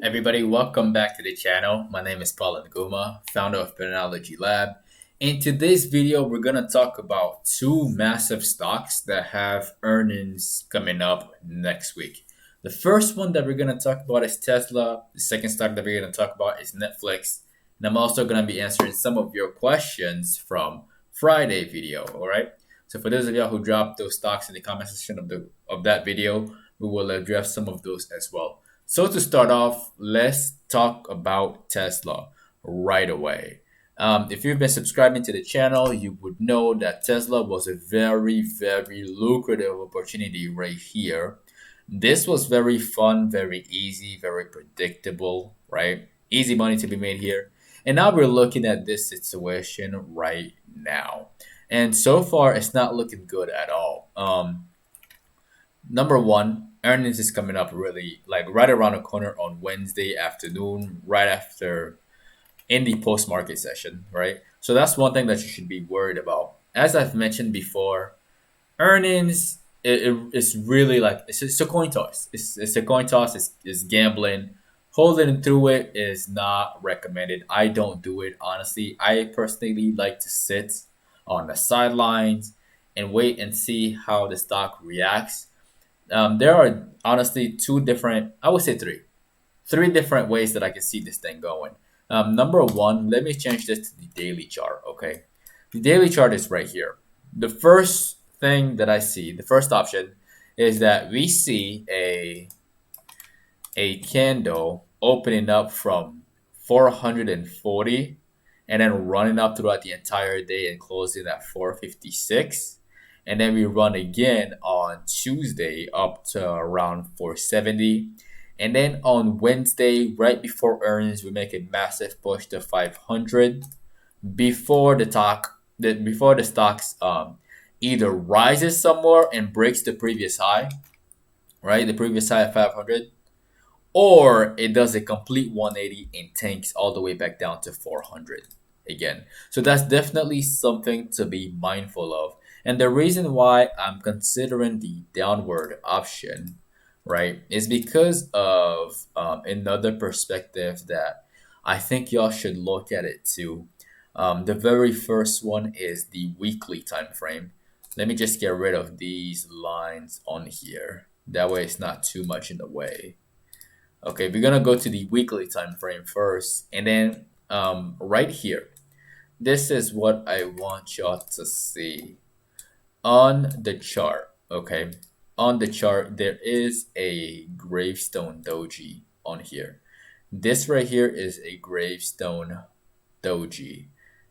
Everybody, welcome back to the channel. My name is Paul Nguma, founder of PATTERNOLOGY LAB. In today's video, we're going to talk about two massive stocks that have earnings coming up next week. The first one that we're going to talk about is Tesla. The second stock that we're going to talk about is Netflix. And I'm also going to be answering some of your questions from Friday video, all right? So for those of y'all who dropped those stocks in the comment section of that video, we will address some of those as well. So to start off, let's talk about Tesla right away. If you've been subscribing to the channel, you would know that Tesla was a very, very lucrative opportunity right here. This was very fun, very easy, very predictable, right? Easy money to be made here. And now we're looking at this situation right now. And so far, it's not looking good at all. Number one, earnings is coming up really like right around the corner on Wednesday afternoon, right after in the post market session, right? So that's one thing that you should be worried about. As I've mentioned before, earnings it's really like it's a coin toss. It's a coin toss. It's gambling. Holding through it is not recommended. I don't do it honestly. I personally like to sit on the sidelines and wait and see how the stock reacts. There are honestly two different, I would say three different ways that I can see this thing going. Number one, let me change this to the daily chart. Okay, the daily chart is right here. The first thing that I see, the first option, is that we see a candle opening up from 440 and then running up throughout the entire day and closing at 456. And then we run again on Tuesday up to around 470. And then on Wednesday, right before earnings, we make a massive push to 500 before before the stocks either rises somewhere and breaks the previous high, right? The previous high of 500, or it does a complete 180 and tanks all the way back down to 400 again. So that's definitely something to be mindful of. And the reason why I'm considering the downward option, right, is because of another perspective that I think y'all should look at it too. The very first one is the weekly time frame. Let me just get rid of these lines on here. That way it's not too much in the way. Okay, we're gonna go to the weekly time frame first, and then right here, this is what I want y'all to see on the chart. Okay, on the chart there is a gravestone doji on here. This right here is a gravestone doji.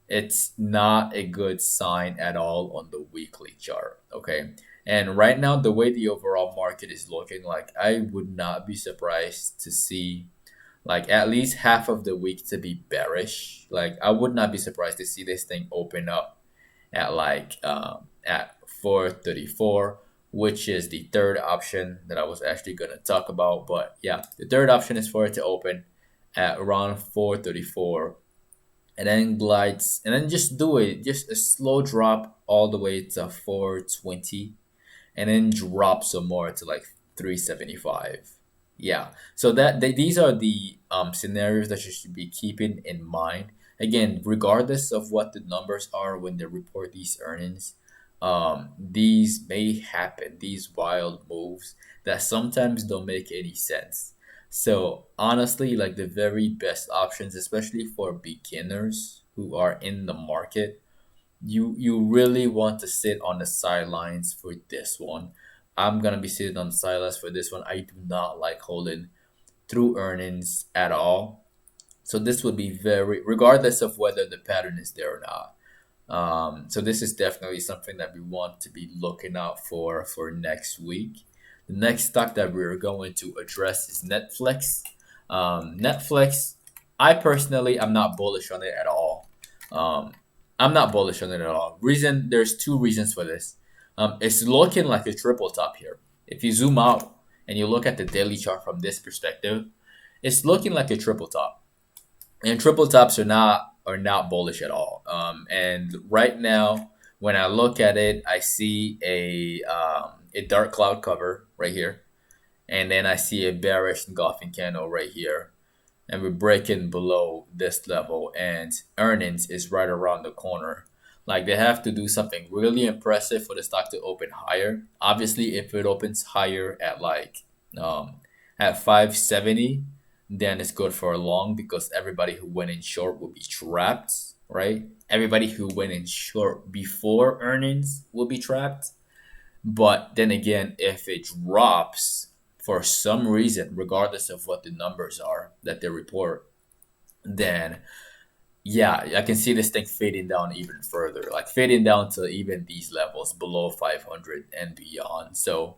It's not a good sign at all on the weekly chart. Okay, and right now the way the overall market is looking, like I would not be surprised to see like at least half of the week to be bearish. Like I would not be surprised to see this thing open up at at 434, which is the third option that I was actually gonna talk about. But yeah, the third option is for it to open at around 434 and then glides and then just do it, just a slow drop all the way to 420 and then drop some more to like 375. Yeah, so these are the scenarios that you should be keeping in mind. Again, regardless of what the numbers are when they report these earnings, these may happen, these wild moves that sometimes don't make any sense. So honestly, like the very best options, especially for beginners who are in the market, you really want to sit on the sidelines for this one. I'm gonna be sitting on the sidelines for this one. I do not like holding through earnings at all. So this would be very, regardless of whether the pattern is there or not. So this is definitely something that we want to be looking out for next week. The next stock that we're going to address is Netflix. Netflix, I personally am not bullish on it at all. Um, I'm not bullish on it at all. There's two reasons for this. It's looking like a triple top here. If you zoom out and you look at the daily chart from this perspective, it's looking like a triple top, and triple tops are not bullish at all. And right now, when I look at it, I see a dark cloud cover right here, and then I see a bearish engulfing candle right here. and we're breaking below this level, and earnings is right around the corner. Like they have to do something really impressive for the stock to open higher. Obviously, if it opens higher at um at 570, then it's good for a long because everybody who went in short will be trapped, right? Everybody who went in short before earnings will be trapped. But then again, if it drops for some reason, regardless of what the numbers are that they report, then yeah, I can see this thing fading down even further, like fading down to even these levels below 500 and beyond. So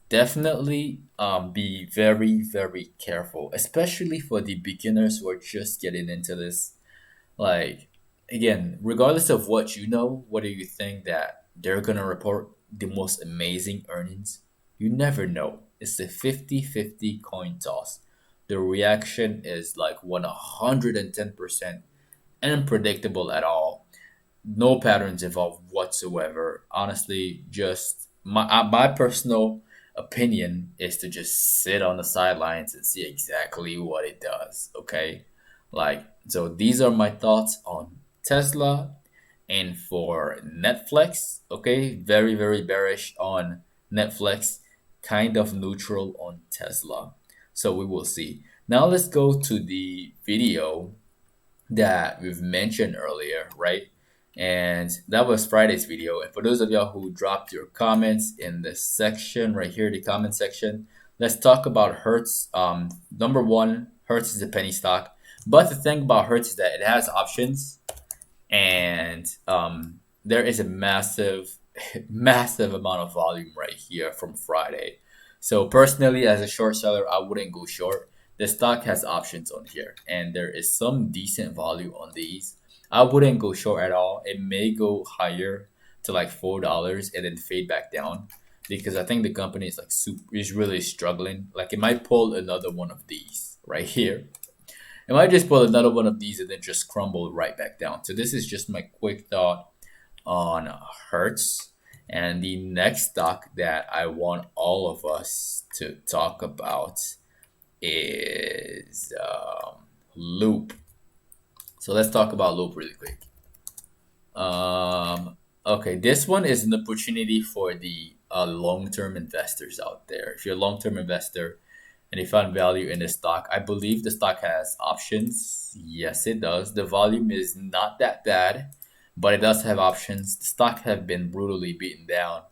definitely be very, very careful, especially for the beginners who are just getting into this. Like, again, regardless of what you know, what do you think that they're going to report the most amazing earnings? You never know. It's a 50-50 coin toss. The reaction is like 110% unpredictable at all. No patterns involved whatsoever. Honestly, just my personal opinion is to just sit on the sidelines and see exactly what it does. Okay, like so these are my thoughts on Tesla and for Netflix. Okay, very very bearish on Netflix, kind of neutral on Tesla. So we will see. Now let's go to the video that we've mentioned earlier, right? And that was Friday's video. And for those of y'all who dropped your comments in the section right here, the comment section, let's talk about Hertz. Number one, Hertz is a penny stock. But the thing about Hertz is that it has options, and there is a massive, massive amount of volume right here from Friday. So personally, as a short seller, I wouldn't go short. The stock has options on here, and there is some decent volume on these. I wouldn't go short at all. It may go higher to like $4 and then fade back down because I think the company is like is really struggling. Like it might pull another one of these right here. It might just pull another one of these and then just crumble right back down. So this is just my quick thought on Hertz. And the next stock that I want all of us to talk about is Loop. So let's talk about Loop really quick. Okay, this one is an opportunity for the long-term investors out there. If you're a long-term investor and you found value in the stock, I believe the stock has options. Yes, it does. The volume is not that bad, but it does have options. The stock have been brutally beaten down.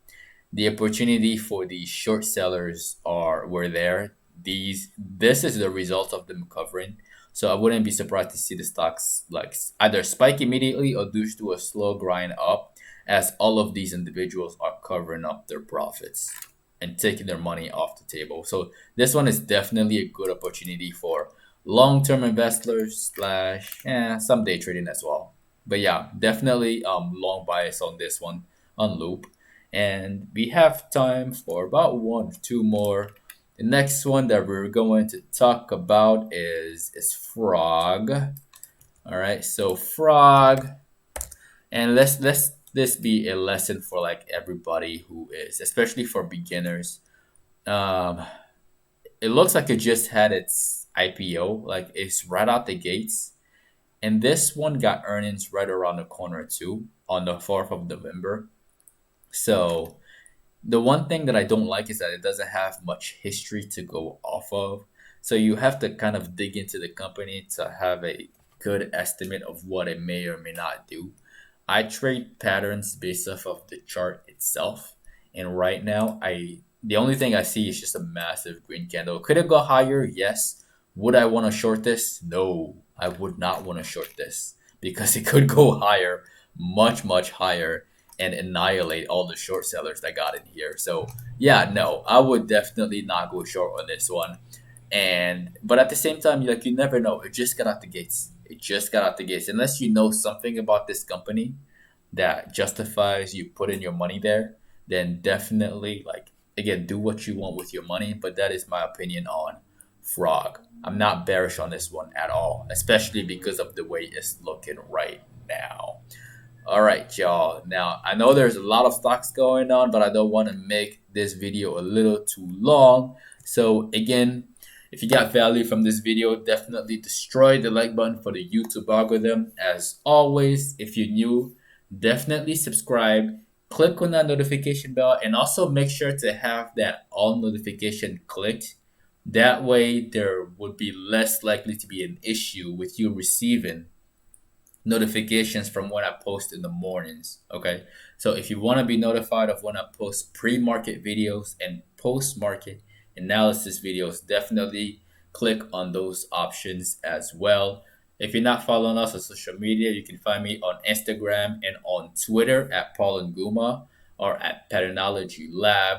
The opportunity for the short sellers were there. This is the result of them covering. So I wouldn't be surprised to see the stocks like either spike immediately or do a slow grind up as all of these individuals are covering up their profits and taking their money off the table. So this one is definitely a good opportunity for long-term investors slash some day trading as well. But yeah, definitely long bias on this one on Loop. And we have time for about one or two more. The next one that we're going to talk about is Frog. All right, so Frog, and let's this be a lesson for like everybody who is, especially for beginners. Um, it looks like it just had its IPO, like it's right out the gates, and this one got earnings right around the corner too on the 4th of November. So the one thing that I don't like is that it doesn't have much history to go off of. So you have to kind of dig into the company to have a good estimate of what it may or may not do. I trade patterns based off of the chart itself. And right now, the only thing I see is just a massive green candle. Could it go higher? Yes. Would I want to short this? No, I would not want to short this because it could go higher, much, much higher, and annihilate all the short sellers that got in here. So yeah, no, I would definitely not go short on this one. And but at the same time, like you never know. It just got out the gates. It just got out the gates. Unless you know something about this company that justifies you putting your money there, then definitely like again do what you want with your money. But that is my opinion on Frog. I'm not bearish on this one at all, especially because of the way it's looking right now. All right, y'all. Now, I know there's a lot of stocks going on, but I don't want to make this video a little too long. So, again, If you got value from this video, definitely destroy the like button for the YouTube algorithm. As always, if you're new, definitely subscribe, click on that notification bell, and also make sure to have that all notification clicked. That way, there would be less likely to be an issue with you receiving notifications from when I post in the mornings. Okay. So if you want to be notified of when I post pre-market videos and post-market analysis videos, definitely click on those options as well. If you're not following us on social media, you can find me on Instagram and on Twitter at Paul and Guma or at PATTERNOLOGY LAB.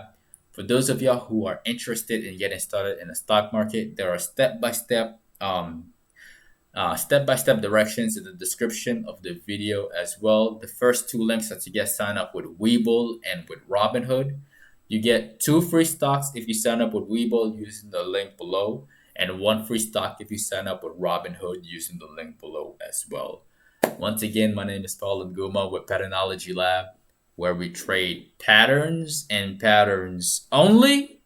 For those of y'all who are interested in getting started in the stock market, there are step-by-step directions in the description of the video as well. The first two links are to get signed up with Webull and with Robinhood. You get 2 free stocks if you sign up with Webull using the link below, and 1 free stock if you sign up with Robinhood using the link below as well. Once again, my name is Paul Nguma with Patternology Lab, where we trade patterns and patterns only.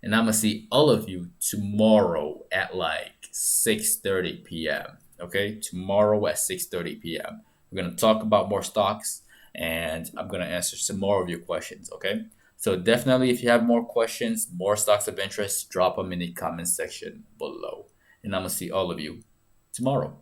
And I'm going to see all of you tomorrow at like 6:30 p.m. Okay, tomorrow at 6:30 p.m. We're going to talk about more stocks and I'm going to answer some more of your questions. Okay, so definitely if you have more questions, more stocks of interest, drop them in the comment section below. And I'm going to see all of you tomorrow.